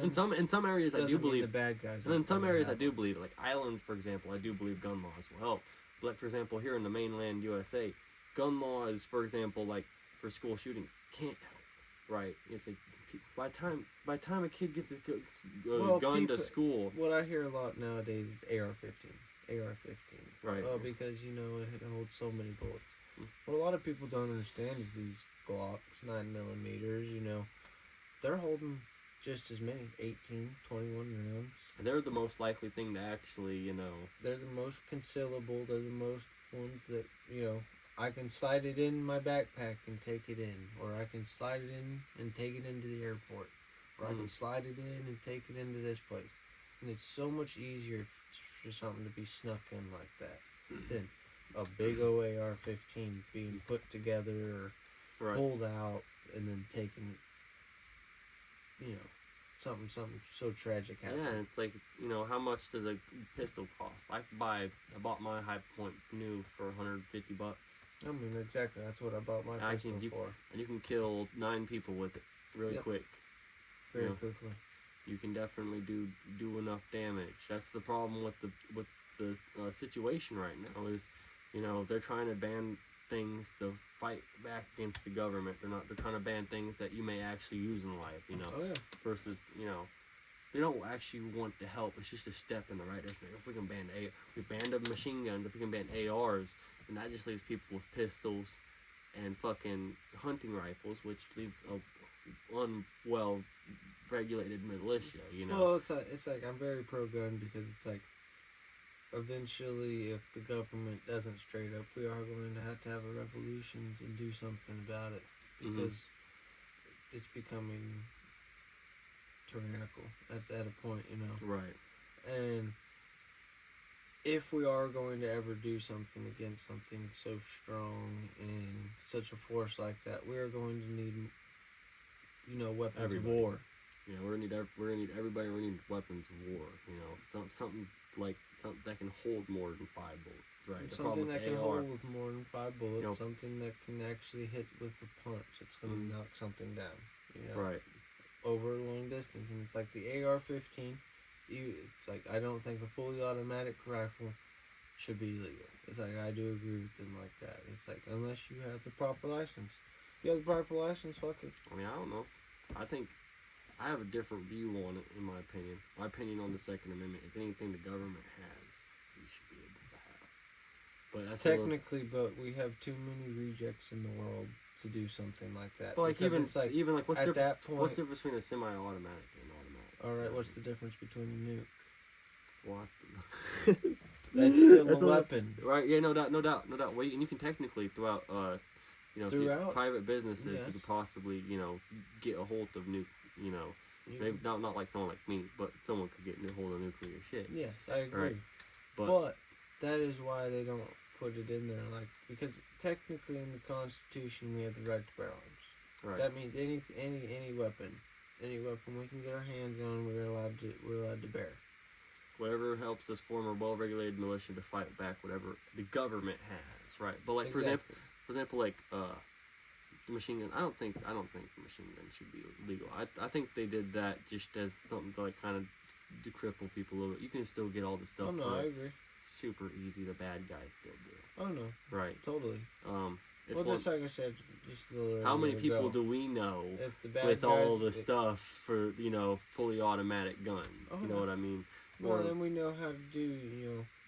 guns. In some areas, I do believe the bad guys. And in some areas, I do believe, like islands, for example, I do believe gun laws will help. But like, for example, here in the mainland USA, gun laws, for example, like for school shootings, can't help. Right? It's like by the time a kid gets a gun to school. What I hear a lot nowadays is AR-15. AR-15. Right. Oh, because it holds so many bullets. What a lot of people don't understand is these Glocks, 9mm. They're holding just as many, 18, 21 rounds. They're the most likely thing to actually, They're the most concealable. They're the most ones that, I can slide it in my backpack and take it in. Or I can slide it in and take it into the airport. Or I can slide it in and take it into this place. And it's so much easier for something to be snuck in like that than a big AR-15 being put together or pulled out and then taken, something so tragic happened. Yeah, it's like, how much does a pistol cost? I bought my High Point new for $150. I mean, exactly. That's what I bought my pistol for. And you can kill 9 people with it really quick. Very quickly. You can definitely do enough damage. That's the problem with the situation right now is, they're trying to ban things to fight back against the government. They're trying to ban things that you may actually use in life, Oh, yeah. versus, they don't actually want to help. It's just a step in the right direction. If we can ban machine guns, if we can ban ARs, and that just leaves people with pistols and fucking hunting rifles, which leaves a unwell regulated militia, Well, it's like I'm very pro-gun because it's like eventually if the government doesn't straight up, we are going to have a revolution and do something about it because it's becoming tyrannical at a point, Right. And if we are going to ever do something against something so strong and such a force like that, we are going to need, weapons of war. Yeah, we're gonna need everybody. We need weapons of war. Something that can hold more than 5 bullets. Right. Something that can hold with more than 5 bullets. Something that can actually hit with a punch. It's going to knock something down. Right. Over a long distance, and it's like the AR-15. It's like I don't think a fully automatic rifle should be legal. It's like I do agree with them like that. It's like unless you have the proper license. If you have the proper license, fuck it. I mean, I don't know. I think I have a different view on it, in my opinion. My opinion on the Second Amendment is anything the government has, you should be able to have. But that's technically, but we have too many rejects in the world to do something like that. But what's the difference between a semi-automatic and automatic? All right, what's the difference between a nuke? Well, that's still a weapon, right? Yeah, no doubt. Well, and you can technically throughout private businesses, yes. you could possibly, get a hold of maybe not like someone like me, but someone could get a hold of nuclear shit. Yes, I agree. Right? But that is why they don't put it in there, because technically in the Constitution we have the right to bear arms. Right. That means any weapon we can get our hands on, we're allowed to bear. Whatever helps us form a well-regulated militia to fight back whatever the government has, right? But like exactly. for example, like the machine gun. I don't think the machine gun should be legal. I think they did that just as something to like kind of to cripple people a little bit. You can still get all the stuff. Oh no, I agree. Super easy. The bad guys still do. Oh no. Right. Totally. Just like I said, just a little. How many people do we know with all the stuff for fully automatic guns? You know what I mean? Well, then we know how to do.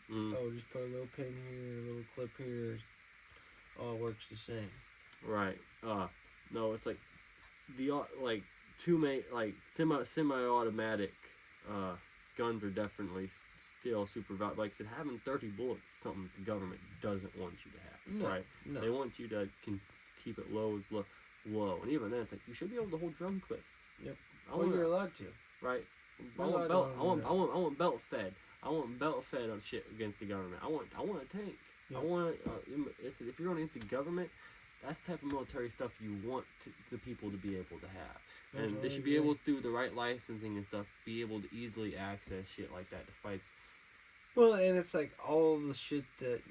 Just put a little pin here, a little clip here. All works the same. Right. No, it's like semi-automatic guns are definitely still super valuable. Like I said, having 30 bullets is something the government doesn't want you to have. No, right? No. They want you to keep it low, and even then, it's like you should be able to hold drum clips. Yep. You're allowed to. Right. I want belt fed. I want belt fed on shit against the government. I want a tank. Yep. I want if you're going against the government, that's the type of military stuff you want the people to be able to have. And they should be able, through the right licensing and stuff, be able to easily access shit like that, despite. Well, and it's like all the shit that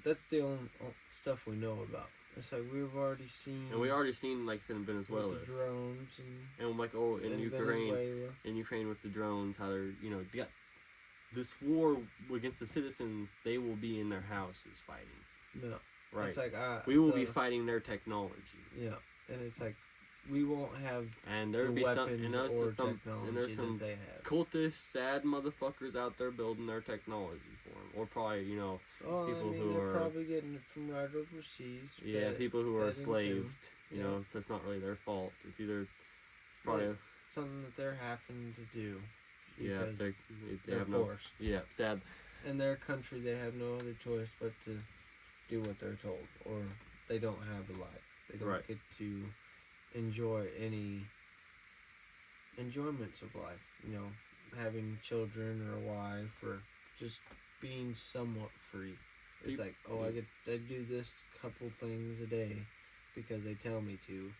that's the only stuff we know about. It's like we've already seen. And we already seen, like I said, in Venezuela. The drones and like in Ukraine. Venezuela. In in Ukraine with the drones, how they're, you know, they got this war against the citizens. They will be in their houses fighting. No. Right. It's like we will be fighting their technology. Yeah, and it's like we won't have and there the be weapons some, technology and there's some that they have. cultish, sad motherfuckers out there building their technology for them, or probably, you know, people who they're are probably getting it from right overseas. Yeah, people who are fed enslaved. into, You know, so it's not really their fault. It's either probably something that they're having to do. Yeah, they're have forced. Yeah, sad. In their country, they have no other choice but to do what they're told, or they don't have a life. They don't get to enjoy any enjoyments of life. You know, having children or a wife, or just being somewhat free. It's like, I do this couple things a day because they tell me to,